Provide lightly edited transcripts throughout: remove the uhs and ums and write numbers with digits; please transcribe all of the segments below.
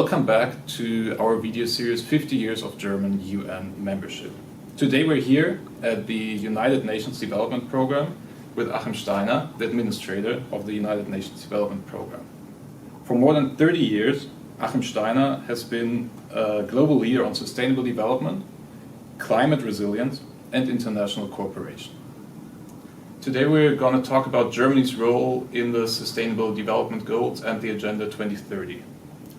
Welcome back to our video series 50 Years of German UN Membership. Today we're here at the United Nations Development Programme with Achim Steiner, the administrator of the United Nations Development Programme. For more than 30 years, Achim Steiner has been a global leader on sustainable development, climate resilience and international cooperation. Today we're going to talk about Germany's role in the Sustainable Development Goals and the Agenda 2030.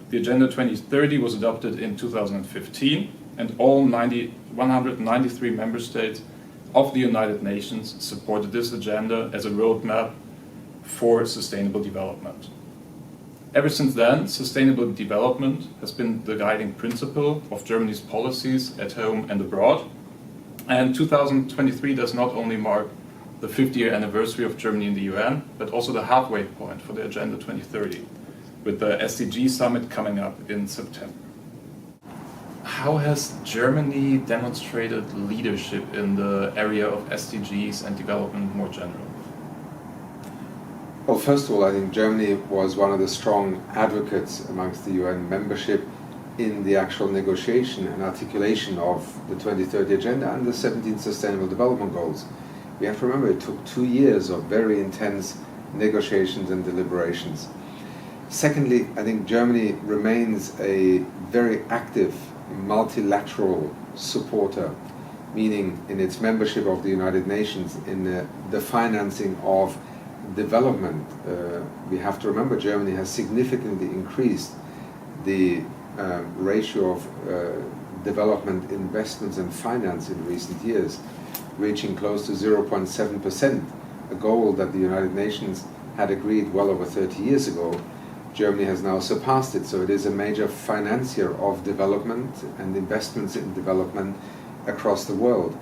The Agenda 2030 was adopted in 2015 and all 193 member states of the United Nations supported this agenda as a roadmap for sustainable development. Ever since then, sustainable development has been the guiding principle of Germany's policies at home and abroad. And 2023 does not only mark the 50-year anniversary of Germany in the UN, but also the halfway point for the Agenda 2030, with the SDG Summit coming up in September. How has Germany demonstrated leadership in the area of SDGs and development more generally? Well, first of all, I think Germany was one of the strong advocates amongst the UN membership in the actual negotiation and articulation of the 2030 Agenda and the 17 Sustainable Development Goals. We have to remember it took 2 years of very intense negotiations and deliberations. Secondly, I think Germany remains a very active multilateral supporter, meaning in its membership of the United Nations, in the financing of development. We have to remember Germany has significantly increased the ratio of development investments and finance in recent years, reaching close to 0.7%, a goal that the United Nations had agreed well over 30 years ago. Germany has now surpassed it, so it is a major financier of development and investments in development across the world.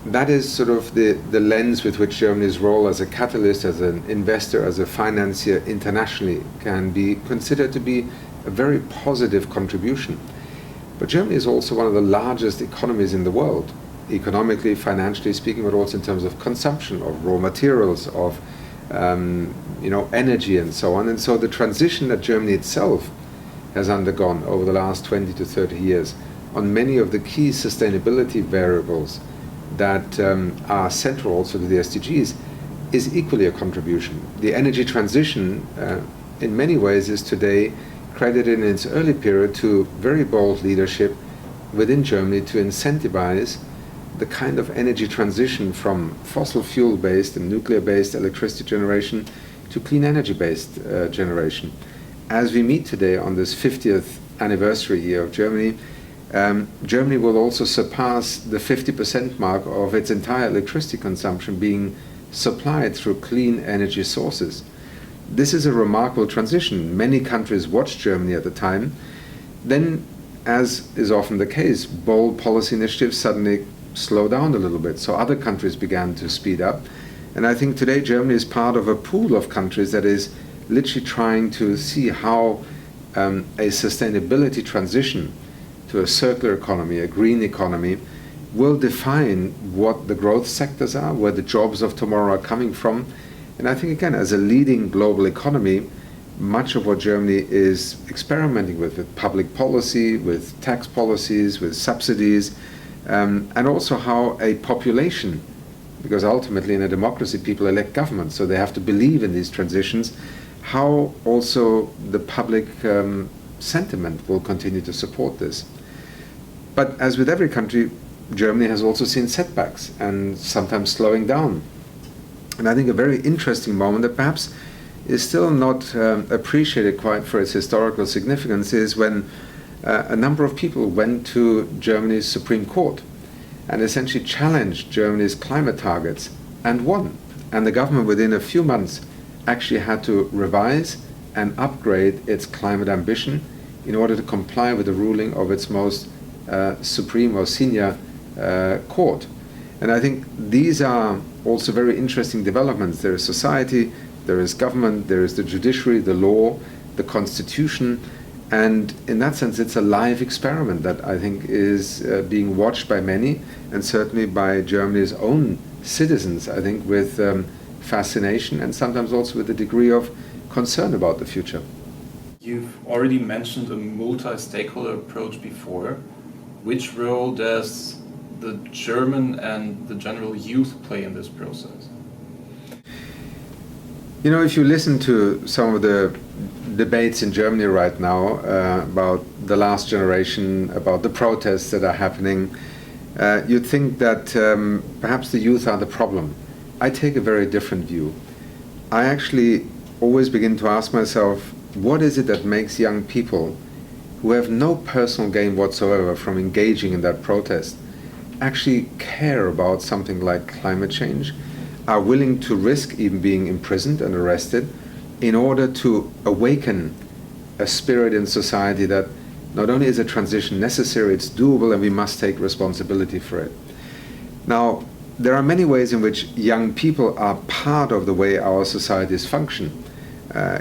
That is sort of the lens with which Germany's role as a catalyst, as an investor, as a financier internationally can be considered to be a very positive contribution. But Germany is also one of the largest economies in the world, economically, financially speaking, but also in terms of consumption of raw materials, of energy and so on. And so the transition that Germany itself has undergone over the last 20 to 30 years on many of the key sustainability variables that are central also to the SDGs is equally a contribution. The energy transition in many ways is today credited in its early period to very bold leadership within Germany to incentivize the kind of energy transition from fossil fuel-based and nuclear-based electricity generation to clean energy-based generation. As we meet today on this 50th anniversary year of Germany, Germany will also surpass the 50% mark of its entire electricity consumption being supplied through clean energy sources. This is a remarkable transition. Many countries watched Germany at the time. Then, as is often the case, bold policy initiatives suddenly slow down a little bit, so other countries began to speed up. And I think today Germany is part of a pool of countries that is literally trying to see how a sustainability transition to a circular economy, a green economy, will define what the growth sectors are, where the jobs of tomorrow are coming from. And I think, again, as a leading global economy, much of what Germany is experimenting with public policy, with tax policies, with subsidies, and also how a population, because ultimately in a democracy people elect government, so they have to believe in these transitions, how also the public sentiment will continue to support this. But as with every country, Germany has also seen setbacks and sometimes slowing down. And I think a very interesting moment that perhaps is still not appreciated quite for its historical significance is when a number of people went to Germany's Supreme Court and essentially challenged Germany's climate targets and won. And the government within a few months actually had to revise and upgrade its climate ambition in order to comply with the ruling of its most supreme or senior court. And I think these are also very interesting developments. There is society, there is government, there is the judiciary, the law, the constitution, and in that sense it's a live experiment that I think is being watched by many, and certainly by Germany's own citizens, I think, with fascination and sometimes also with a degree of concern about the future. You've already mentioned a multi-stakeholder approach before. Which role does the German and the general youth play in this process? You know, if you listen to some of the debates in Germany right now about the last generation, about the protests that are happening, you'd think that perhaps the youth are the problem. I take a very different view. I actually always begin to ask myself, what is it that makes young people who have no personal gain whatsoever from engaging in that protest actually care about something like climate change, are willing to risk even being imprisoned and arrested in order to awaken a spirit in society that not only is a transition necessary, it's doable, and we must take responsibility for it. Now, there are many ways in which young people are part of the way our societies function.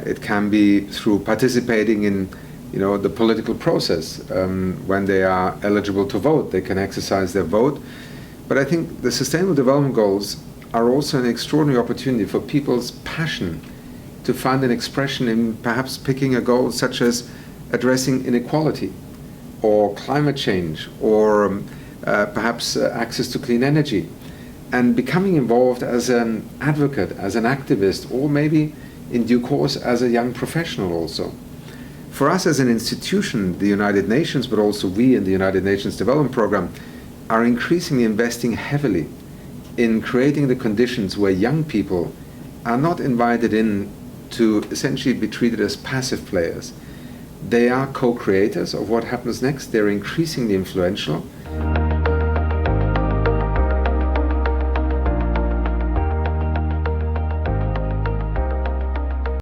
It can be through participating in the political process. When they are eligible to vote, they can exercise their vote. But I think the Sustainable Development Goals are also an extraordinary opportunity for people's passion to find an expression in perhaps picking a goal such as addressing inequality or climate change or perhaps access to clean energy, and becoming involved as an advocate, as an activist, or maybe in due course as a young professional also. For us as an institution, the United Nations, but also we in the United Nations Development Programme, are increasingly investing heavily in creating the conditions where young people are not invited in to essentially be treated as passive players. They are co-creators of what happens next. They're increasingly influential.